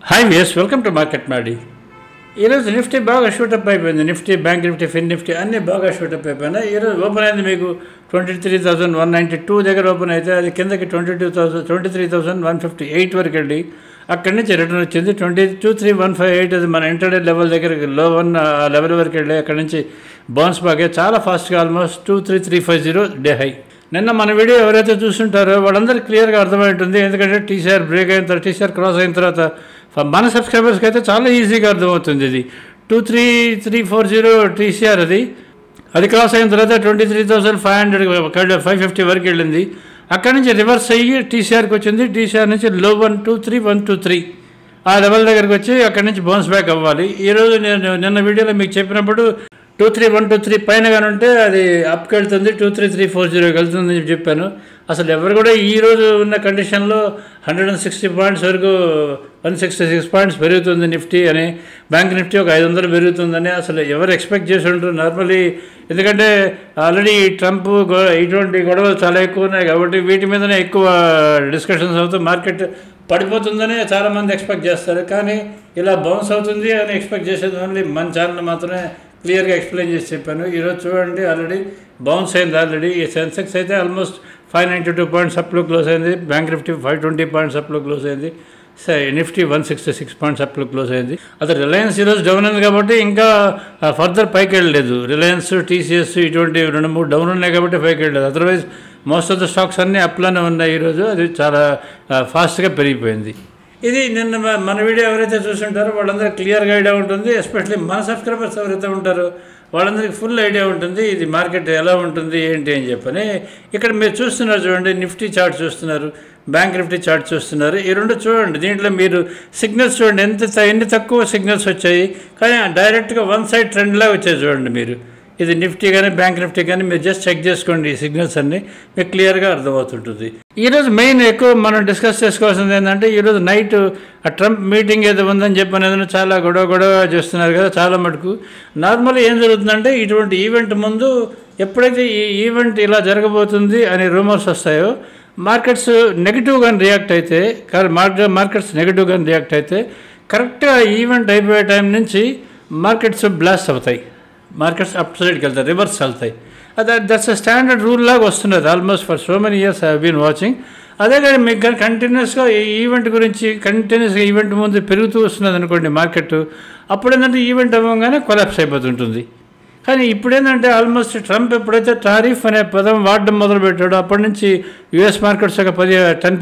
Hi viewers, welcome to market మాడి. ఈరోజు Nifty బాగా షూటప్ అయిపోయింది. నిఫ్టీ, బ్యాంక్ నిఫ్టీ, ఫిన్ నిఫ్టీ అన్నీ బాగా షూటప్ అయిపోయినాయి. ఈరోజు ఓపెన్ అయింది మీకు 23,192 దగ్గర ఓపెన్ అయితే అది కిందకి 23,158 వరకు వెళ్ళి అక్కడి నుంచి రిటర్న్ వచ్చింది 22,315. అది మన ఇంటర్డే లెవెల్ దగ్గర లో వన్ ఆ లెవెల్ వరకు వెళ్ళి అక్కడి నుంచి బౌన్స్ బాగా చాలా ఫాస్ట్గా ఆల్మోస్ట్ 23,350 డే హై. నిన్న మన వీడియో ఎవరైతే చూస్తుంటారో వాళ్ళందరికీ క్లియర్గా అర్థమై ఉంటుంది. ఎందుకంటే టీసీఆర్ బ్రేక్ అయిన తర్వాత, టీసీఆర్ క్రాస్ అయిన తర్వాత మన సబ్స్క్రైబర్స్కి అయితే చాలా ఈజీగా అర్థమవుతుంది. ఇది 23,340 టీసీఆర్ అది క్రాస్ అయిన తర్వాత 23,550 వరకు వెళ్ళింది. అక్కడి నుంచి రివర్స్ అయ్యి టీసీఆర్కి వచ్చింది. టీసీఆర్ నుంచి లో 123,123 ఆ లెవెల్ దగ్గరికి వచ్చి అక్కడి నుంచి బౌన్స్ బ్యాక్ అవ్వాలి. ఈరోజు నేను నిన్న వీడియోలో మీకు చెప్పినప్పుడు 23,123 పైన కానీ ఉంటే అది అప్కి వెళ్తుంది, 23,340 వెళ్తుంది అని చెప్పాను. అసలు ఎవరు కూడా ఈరోజు ఉన్న కండిషన్లో 160 పాయింట్స్ వరకు 166 పాయింట్స్ పెరుగుతుంది నిఫ్టీ అని, బ్యాంక్ నిఫ్టీ ఒక 500 పెరుగుతుందని అసలు ఎవరు ఎక్స్పెక్ట్ చేసి ఉంటారు నార్మలీ. ఎందుకంటే ఆల్రెడీ ట్రంప్ ఇటువంటి గొడవలు చాలా ఎక్కువ ఉన్నాయి కాబట్టి వీటి మీదనే ఎక్కువ డిస్కషన్స్ అవుతూ మార్కెట్ పడిపోతుందని చాలామంది ఎక్స్పెక్ట్ చేస్తారు. కానీ ఇలా బౌన్స్ అవుతుంది అని ఎక్స్పెక్ట్ చేసేది ఓన్లీ మన ఛానల్ మాత్రమే క్లియర్గా ఎక్స్ప్లెయిన్ చేసి చెప్పాను. ఈరోజు చూడండి ఆల్రెడీ బౌన్స్ అయింది. ఆల్రెడీ ఈ సెన్సెక్స్ అయితే ఆల్మోస్ట్ 592 పాయింట్స్ అప్లో క్లోజ్ అయింది. బ్యాంక్ నిఫ్టీ 520 పాయింట్స్ అప్లో క్లోజ్ అయింది. నిఫ్టీ 166 పాయింట్స్ అప్లో క్లోజ్ అయింది. అది రిలయన్స్ ఈరోజు డౌన్ అయింది కాబట్టి ఇంకా ఫర్దర్ పైకి వెళ్ళలేదు. రిలయన్స్, టీసీఎస్ ఇటువంటి 2-3 డౌన్ ఉన్నాయి కాబట్టి పైకి వెళ్ళలేదు. Otherwise most of the stocks అన్నీ అప్లోనే ఉన్నాయి. ఈరోజు అది చాలా ఫాస్ట్గా పెరిగిపోయింది. ఇది నిన్న మన వీడియో ఎవరైతే చూస్తుంటారో వాళ్ళందరికీ క్లియర్గా ఐడియా ఉంటుంది. ఎస్పెషల్లీ మన సబ్స్క్రైబర్స్ ఎవరైతే ఉంటారో వాళ్ళందరికీ ఫుల్ ఐడియా ఉంటుంది ఇది మార్కెట్ ఎలా ఉంటుంది ఏంటి అని చెప్పని. ఇక్కడ మీరు చూస్తున్నారు చూడండి, నిఫ్టీ చార్ట్ చూస్తున్నారు, బ్యాంక్ నిఫ్టీ చార్ట్ చూస్తున్నారు. ఈ రెండు చూడండి. దీంట్లో మీరు సిగ్నల్స్ చూడండి ఎన్ని తక్కువ సిగ్నల్స్ వచ్చాయి, కానీ డైరెక్ట్గా వన్ సైడ్ ట్రెండ్లా వచ్చాయి చూడండి. మీరు ఇది నిఫ్టీ కానీ బ్యాంక్ నిఫ్టీ కానీ మీరు జస్ట్ చెక్ చేసుకోండి. ఈ సిగ్నల్స్ అన్నీ మీకు క్లియర్గా అర్థమవుతుంటుంది. ఈరోజు మెయిన్ ఎక్కువ మనం డిస్కస్ చేసుకోవాల్సింది ఏంటంటే, ఈరోజు నైట్ ఆ ట్రంప్ మీటింగ్ ఏదో ఉందని చెప్పని ఏదైనా చాలా గొడవ చేస్తున్నారు కదా చాలా మటుకు. నార్మల్గా ఏం జరుగుతుందంటే ఇటువంటి ఈవెంట్ ముందు ఎప్పుడైతే ఈ ఈవెంట్ ఇలా జరగబోతుంది అనే రూమర్స్ వస్తాయో మార్కెట్స్ నెగిటివ్గా రియాక్ట్ అయితే, మార్కెట్స్ నెగిటివ్గా రియాక్ట్ అయితే కరెక్ట్గా ఈవెంట్ అయిపోయే టైం నుంచి మార్కెట్స్ బ్లాస్ట్ అవుతాయి, మార్కెట్స్ అప్ సైడ్కి వెళ్తాయి, రివర్స్ వెళ్తాయి. దట్స్ అ స్టాండర్డ్ రూల్ లాగా వస్తున్నది almost for so many years I have been watching. అదే కానీ మీకు కానీ కంటిన్యూస్గా ఈ ఈవెంట్ గురించి కంటిన్యూస్గా ఈవెంట్ ముందు పెరుగుతూ వస్తున్నది అనుకోండి మార్కెట్, అప్పుడు ఏంటంటే ఈవెంట్ అవ్వగానే కొలాప్స్ అయిపోతుంటుంది. కానీ ఇప్పుడు ఏంటంటే ఆల్మోస్ట్ ట్రంప్ ఎప్పుడైతే టారిఫ్ అనే పదం వాడడం మొదలుపెట్టాడో అప్పటి నుంచి యూఎస్ మార్కెట్స్ ఒక 10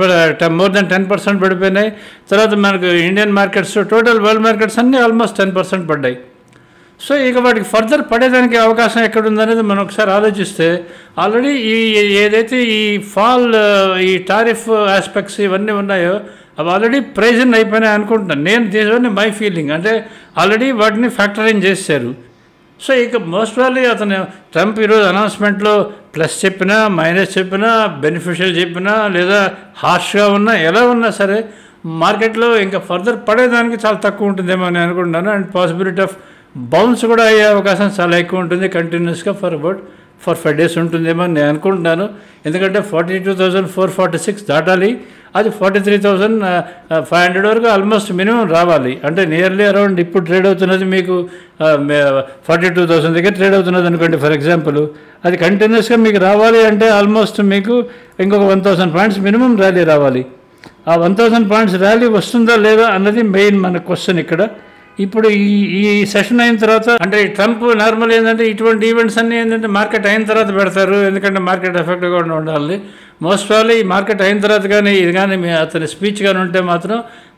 మోర్ దెన్ 10% పడిపోయినాయి. తర్వాత మనకు Indian markets, total world markets అన్నీ ఆల్మోస్ట్ 10% పడ్డాయి. సో ఇక వాటికి ఫర్దర్ పడేదానికి అవకాశం ఎక్కడుందనేది మనం ఒకసారి ఆలోచిస్తే ఆల్రెడీ ఏదైతే ఈ ఫాల్, ఈ టారిఫ్ ఆస్పెక్ట్స్ ఇవన్నీ ఉన్నాయో అవి ఆల్రెడీ ప్రైజన్ అయిపోయినాయి అనుకుంటున్నాను నేను. దీని మై ఫీలింగ్ అంటే ఆల్రెడీ వాటిని ఫ్యాక్టరింగ్ చేశారు. సో ఇక మోస్ట్ ప్రాబ్లీ అతను ట్రంప్ ఈరోజు అనౌన్స్మెంట్లో ప్లస్ చెప్పినా మైనస్ చెప్పినా బెనిఫిషియల్ చెప్పినా లేదా హార్ష్గా ఉన్నా ఎలా ఉన్నా సరే మార్కెట్లో ఇంకా ఫర్దర్ పడేదానికి చాలా తక్కువ ఉంటుందేమో అని అనుకుంటున్నాను. అండ్ పాసిబిలిటీ ఆఫ్ బౌన్స్ కూడా అయ్యే అవకాశం చాలా ఎక్కువ ఉంటుంది. కంటిన్యూస్గా ఫర్ 5 days ఉంటుందేమో నేను అనుకుంటున్నాను. ఎందుకంటే 42,446 దాటాలి, అది 43,500 వరకు ఆల్మోస్ట్ మినిమం రావాలి. అంటే నియర్లీ అరౌండ్ ఇప్పుడు ట్రేడ్ అవుతున్నది మీకు 42,000 దగ్గర ట్రేడ్ అవుతున్నది అనుకోండి ఫర్ ఎగ్జాంపుల్. అది కంటిన్యూస్గా మీకు రావాలి అంటే ఆల్మోస్ట్ మీకు ఇంకొక 1,000 పాయింట్స్ మినిమం ర్యాలీ రావాలి. ఆ 1,000 పాయింట్స్ ర్యాలీ వస్తుందా లేదా అన్నది మెయిన్ మన క్వశ్చన్ ఇక్కడ. ఇప్పుడు ఈ సెషన్ అయిన తర్వాత అంటే ట్రంప్ నార్మల్ ఏంటంటే ఇటువంటి ఈవెంట్స్ అన్నీ ఏంటంటే మార్కెట్ అయిన తర్వాత పెడతారు, ఎందుకంటే మార్కెట్ ఎఫెక్ట్గా ఉండాలి. మోస్ట్ ప్రాబ్లీ ఈ మార్కెట్ అయిన తర్వాత కానీ ఇది కానీ అతని స్పీచ్ కానీ ఉంటే మాత్రం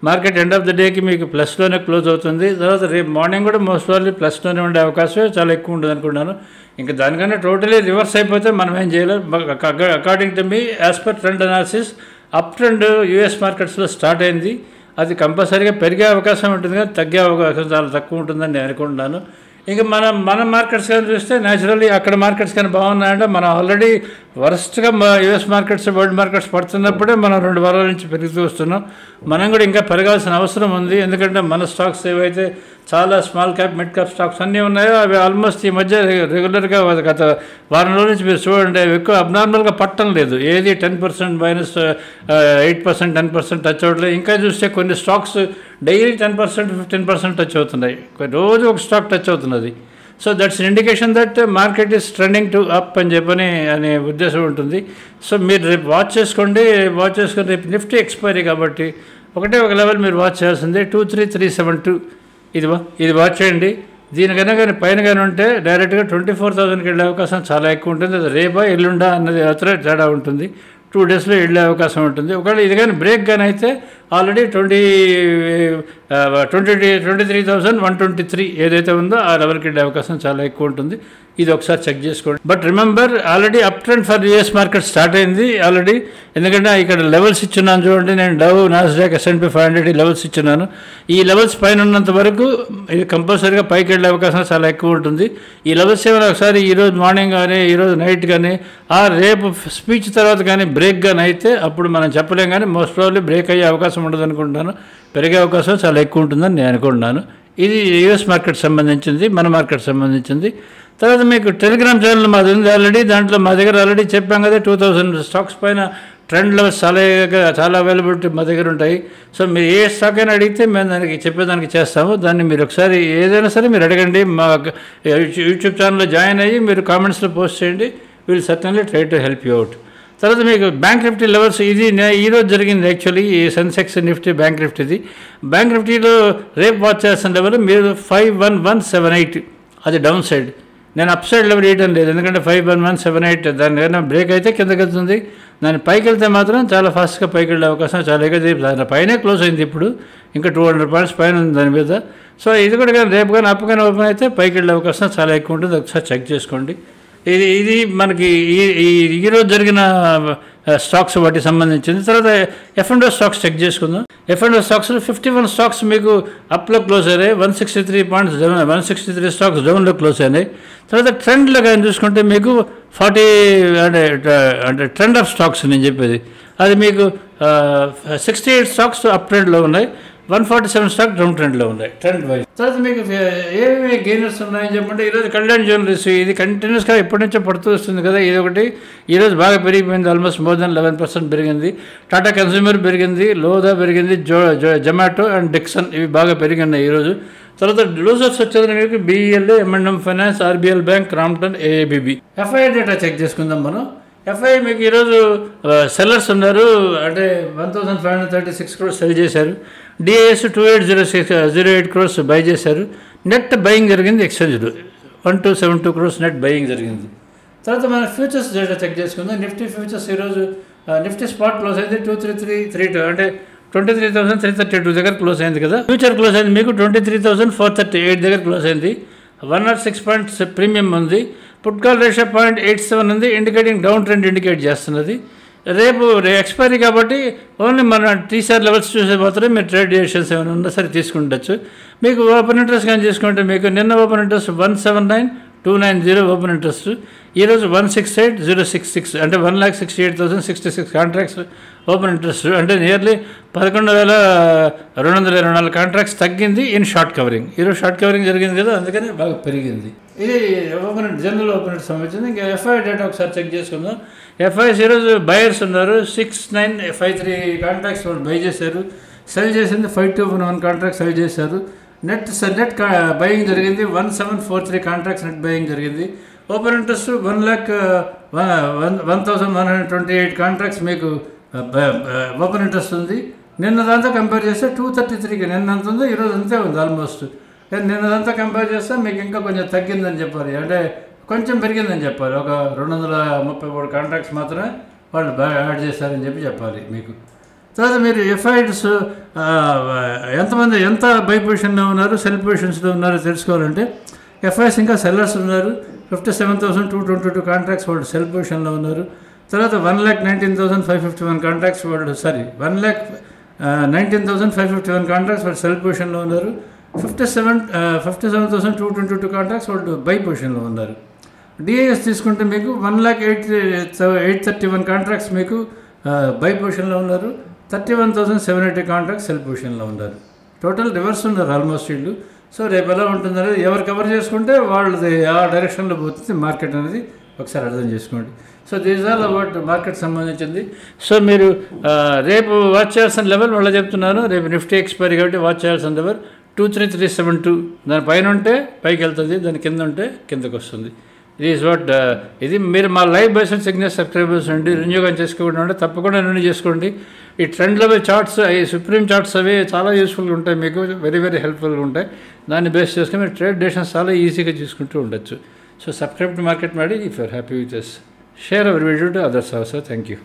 మార్కెట్ ఎండ్ ఆఫ్ ద డేకి మీకు ప్లస్లోనే క్లోజ్ అవుతుంది. తర్వాత రేపు మార్నింగ్ కూడా మోస్ట్ ప్రాబ్లీ ప్లస్లోనే ఉండే అవకాశం చాలా ఎక్కువ ఉంటుంది అనుకుంటున్నాను. ఇంకా దానికన్నా టోటలీ రివర్స్ అయిపోతే మనం ఏం చేయలేం. According to me as per trend analysis up trend US మార్కెట్స్లో స్టార్ట్ అయింది. అది కంపల్సరీగా పెరిగే అవకాశం ఉంటుంది కానీ తగ్గే అవకాశం చాలా తక్కువ ఉంటుందని నేను అనుకుంటున్నాను. ఇంకా మన మార్కెట్స్ కానీ చూస్తే న్యాచురల్లీ అక్కడ మార్కెట్స్ కానీ బాగున్నాయంటే మనం ఆల్రెడీ వరస్ట్గా యూఎస్ మార్కెట్స్, వరల్డ్ మార్కెట్స్ పడుతున్నప్పుడే మనం 2 వారాల నుంచి పెరుగుతూ వస్తున్నాం. మనం కూడా ఇంకా పెరగాల్సిన అవసరం ఉంది. ఎందుకంటే మన స్టాక్స్ ఏవైతే చాలా small cap mid cap stocks అన్నీ ఉన్నాయో అవి ఆల్మోస్ట్ ఈ మధ్య రెగ్యులర్గా గత వారం రోజుల నుంచి మీరు చూడండి అవి ఎక్కువ అబ్నార్మల్గా పట్టడం లేదు. ఏది 10% మైనస్ 8%, 10% టచ్ అవ్వట్లేదు. ఇంకా చూస్తే కొన్ని స్టాక్స్ డైలీ 10%, 15% టచ్ అవుతున్నాయి. రోజు ఒక స్టాక్ టచ్ అవుతున్నది. So that's indication that market is trending to up అని చెప్పని అనే ఉద్దేశం ఉంటుంది. సో మీరు రేపు వాచ్ చేసుకొని రేపు నిఫ్టీ ఎక్స్పైరీ కాబట్టి ఒకటే ఒక లెవెల్ మీరు వాచ్ చేయాల్సిందే 23372. ఇది వాచ్ చేయండి. దీనికన్నా కానీ పైన కానీ ఉంటే డైరెక్ట్గా 24,000కి వెళ్ళే అవకాశం చాలా ఎక్కువ ఉంటుంది. అది రేపా ఎల్లుండా అన్నది అతనే తేడా ఉంటుంది. 2 డేస్లో వెళ్ళే అవకాశం ఉంటుంది. ఒకవేళ ఇది కానీ బ్రేక్ కానీ అయితే ఆల్రెడీ 23,123 ఏదైతే ఉందో ఆ లెవెల్కి వెళ్ళే అవకాశం చాలా ఎక్కువ ఉంటుంది. ఇది ఒకసారి చెక్ చేసుకోండి. But remember already up trend for US market start అయింది ఆల్రెడీ. ఎందుకంటే ఇక్కడ లెవెల్స్ ఇచ్చున్నాను చూడండి. నేను డవ్, నాస్డాక్, S&P 500 లెవెల్స్ ఇచ్చున్నాను. ఈ లెవెల్స్ పైన ఉన్నంత వరకు ఇది కంపల్సరీగా పైకి వెళ్ళే అవకాశం చాలా ఎక్కువ ఉంటుంది. ఈ లెవెల్స్ ఏమైనా ఒకసారి ఈరోజు మార్నింగ్ కానీ ఈరోజు నైట్ కానీ రేపు స్పీచ్ తర్వాత కానీ బ్రేక్ కానీ అయితే అప్పుడు మనం చెప్పలేం. కానీ మోస్ట్ ప్రాబ్లీ బ్రేక్ అయ్యే అవకాశం ఉండదు అనుకుంటున్నాను. పెరిగే అవకాశం చాలా ఎక్కువ ఉంటుందని నేను అనుకుంటున్నాను. ఇది యూఎస్ మార్కెట్ సంబంధించింది, మన మార్కెట్ సంబంధించింది. తర్వాత మీకు టెలిగ్రామ్ ఛానల్ మాది ఉంది ఆల్రెడీ. దాంట్లో మా దగ్గర ఆల్రెడీ చెప్పాం కదా 2000 స్టాక్స్ పైన ట్రెండ్ లెవెల్స్ చాలా అవైలబిలిటీ మా దగ్గర ఉంటాయి. సో మీరు ఏ స్టాక్ అయినా అడిగితే మేము దానికి చెప్పేదానికి చేస్తాము. దాన్ని మీరు ఒకసారి ఏదైనా సరే మీరు అడగండి. మా యూట్యూబ్ ఛానల్లో జాయిన్ అయ్యి మీరు కామెంట్స్లో పోస్ట్ చేయండి. Will certainly try to help you out. తర్వాత మీకు బ్యాంక్ నిఫ్టీ లెవెల్స్ ఇది ఈరోజు జరిగింది. యాక్చువల్లీ ఈ సెన్సెక్స్ నిఫ్టీ బ్యాంక్ నిఫ్టీది. బ్యాంక్ నిఫ్టీలో రేపు వాచ్ చేస్తున్న లెవెల్ మీరు 51178, అది డౌన్ సైడ్. నేను అప్ సైడ్ లెవెల్ వేయడం లేదు, ఎందుకంటే 51178 దానికైనా బ్రేక్ అయితే కిందకి వెళ్తుంది. దాని పైకి వెళ్తే మాత్రం చాలా ఫాస్ట్గా పైకి వెళ్ళే అవకాశం చాలా ఎక్కువ. దాని పైనే క్లోజ్ అయింది ఇప్పుడు, ఇంకా 200 పాయింట్స్ పైన ఉంది దాని మీద. సో ఇది కూడా కానీ రేపు కానీ అప్ కానీ ఓపెన్ అయితే పైకి వెళ్ళే అవకాశం చాలా ఎక్కువ ఉంటుంది. ఒకసారి చెక్ చేసుకోండి. ఇది మనకి ఈరోజు జరిగిన స్టాక్స్ వాటికి సంబంధించింది. తర్వాత F&O స్టాక్స్ చెక్ చేసుకుందాం. F&O స్టాక్స్లో 51 స్టాక్స్ మీకు అప్లో క్లోజ్ అయినాయి. 163 పాయింట్స్ డౌన్, 163 స్టాక్స్ డౌన్లో క్లోజ్ అయినాయి. తర్వాత ట్రెండ్లో కానీ చూసుకుంటే మీకు 40 అంటే ట్రెండ్ ఆఫ్ స్టాక్స్ నేను చెప్పేది అది మీకు 68 స్టాక్స్ అప్ ట్రెండ్లో ఉన్నాయి. 147 స్టాక్ డౌన్ ట్రెండ్లో ఉన్నాయి ట్రెండ్ వైజ్. తర్వాత మీకు ఏమేమి గెయినర్స్ ఉన్నాయని చెప్పంటే ఈరోజు కళ్యాణ్ జ్యువెలరీస్ ఇది కంటిన్యూస్గా ఎప్పటి నుంచో పడుతూ వస్తుంది కదా. ఇది ఒకటి ఈరోజు బాగా పెరిగిపోయింది. ఆల్మోస్ట్ మోర్ దెన్ 11% పెరిగింది. టాటా కన్స్యూమర్ పెరిగింది, లోదా పెరిగింది, జొమాటో అండ్ డిక్సన్ ఇవి బాగా పెరిగినాయి ఈరోజు. తర్వాత లూజర్స్ వచ్చేది మీకు BEL, M&M finance, RBL bank, Crompton, AABB. FI data check చేసుకుందాం మనం. FI మీకు ఈరోజు సెల్లర్స్ ఉన్నారు, అంటే 1536 crores సెల్ చేశారు. DIS 2808 crores బై చేశారు. నెట్ బయింగ్ జరిగింది ఎక్స్చేంజ్లో 1272 crores నెట్ బయింగ్ జరిగింది. తర్వాత మన ఫ్యూచర్స్ డేటా చెక్ చేసుకుందాం. నిఫ్టీ ఫ్యూచర్స్ ఈరోజు నిఫ్టీ స్పాట్ క్లోజ్ అయింది 23332, అంటే 23,332 దగ్గర క్లోజ్ అయింది కదా. ఫ్యూచర్ క్లోజ్ అయింది మీకు 23,438 దగ్గర క్లోజ్ అయింది. 106 పాయింట్స్ ప్రీమియం ఉంది. పుట్ కాల్ రేషియో 0.87 ఉంది, ఇండికేటింగ్ డౌన్ ట్రెండ్ ఇండికేట్ చేస్తున్నది. రేపు ఎక్స్పైరీ కాబట్టి ఓన్లీ మన TCR లెవెల్స్ చూసే మాత్రమే మీరు ట్రేడ్ డెసిషన్స్ ఏమైనా ఉన్నా సరే తీసుకుండొచ్చు. మీకు ఓపెన్ ఇంట్రెస్ట్ కానీ తీసుకుంటే మీకు నిన్న ఓపెన్ ఇంట్రెస్ట్ 179,290 ఓపెన్ ఇంట్రెస్ట్, ఈరోజు 168,066, అంటే 1,68,066 కాంట్రాక్ట్స్ ఓపెన్ ఇంట్రెస్ట్, అంటే నియర్లీ 11,224 కాంట్రాక్ట్స్ తగ్గింది ఇన్ షార్ట్ కవరింగ్. ఈరోజు షార్ట్ కవరింగ్ జరిగింది కదా, అందుకని బాగా పెరిగింది. ఇది ఓపెన్ జనరల్ ఓపెన్ సంబంధించింది. ఇంకా FI డేటా ఒకసారి చెక్ చేసుకుందాం. FIs ఈరోజు బయర్స్ ఉన్నారు, 6953 కాంట్రాక్ట్స్ వాళ్ళు బై చేశారు. సెల్ చేసింది 5211 కాంట్రాక్ట్స్ సెల్ చేశారు. నెట్ బయింగ్ జరిగింది 1743 కాంట్రాక్ట్స్ నెట్ బయింగ్ జరిగింది. ఓపెన్ ఇంట్రెస్ట్ 1,128 కాంట్రాక్ట్స్ మీకు ఓపెన్ ఇంట్రెస్ట్ ఉంది. నిన్నదంతా కంపేర్ చేస్తే 233కి నిన్న అంత ఉందో ఈరోజు అంతే ఉంది ఆల్మోస్ట్. నిన్నదంతా కంపేర్ చేస్తే మీకు ఇంకా కొంచెం తగ్గిందని చెప్పాలి, అంటే కొంచెం పెరిగిందని చెప్పాలి. ఒక 233 కాంట్రాక్ట్స్ మాత్రమే వాళ్ళు యాడ్ చేశారని చెప్పాలి మీకు. తర్వాత మీరు FIs ఎంతమంది ఎంత బై పొజిషన్లో ఉన్నారు, సెల్ పొజిషన్స్లో ఉన్నారో తెలుసుకోవాలంటే FIs ఇంకా సెల్లర్స్ ఉన్నారు. 57,222 కాంట్రాక్ట్స్ వాళ్ళు సెల్ పొజిషన్లో ఉన్నారు. తర్వాత 1,19,551 కాంట్రాక్ట్స్ వాళ్ళు 1,19,551 కాంట్రాక్ట్స్ వాళ్ళు సెల్ పొజిషన్లో ఉన్నారు. 57,222 కాంట్రాక్ట్స్ వాళ్ళు బై పొజిషన్లో ఉన్నారు. DIS తీసుకుంటే మీకు 1,08,831 కాంట్రాక్ట్స్ మీకు బై పొజిషన్లో ఉన్నారు. 31,780 కాంట్రాక్ట్స్ సెల్ పొజిషన్లో ఉన్నారు. టోటల్ రివర్స్ ఉన్నారు ఆల్మోస్ట్ వీళ్ళు. సో రేపు ఎలా ఉంటుందనేది ఎవరు కవర్ చేసుకుంటే వాళ్ళది ఆ డైరెక్షన్లో పోతుంది మార్కెట్ అనేది, ఒకసారి అర్థం చేసుకోండి. So these all about market సంబంధించింది. సో మీరు రేపు వాచ్ చేయాల్సిన లెవెల్ మళ్ళీ చెప్తున్నాను, రేపు నిఫ్టీ ఎక్స్పైరీ కాబట్టి వాచ్ చేయాల్సిన లెవెల్ 23372. దాని పైన ఉంటే పైకి వెళ్తుంది, దాని కింద ఉంటే కిందకు వస్తుంది. ఇది ఈజ్ వాట్ ఇది మీరు మా లైవ్ బేస్డ్ సిగ్నల్ సబ్స్క్రైబర్స్ అండి, వినియోగం చేసుకోకుండా ఉంటే తప్పకుండా రెన్యూ చేసుకోండి. ఈ ట్రెండ్ లెవెల్ చార్ట్స్, ఈ సుప్రీం చార్ట్స్ అవి చాలా యూస్ఫుల్గా ఉంటాయి, మీకు వెరీ వెరీ హెల్ప్ఫుల్గా ఉంటాయి. దాన్ని బేస్ చేసుకుని మీరు ట్రేడ్ డెసిషన్స్ చాలా ఈజీగా తీసుకుంటూ ఉండొచ్చు. సో సబ్స్క్రైబ్ టు మార్కెట్ ಮಾಡಿ, if you're happy with this, share our video to others also. Thank you.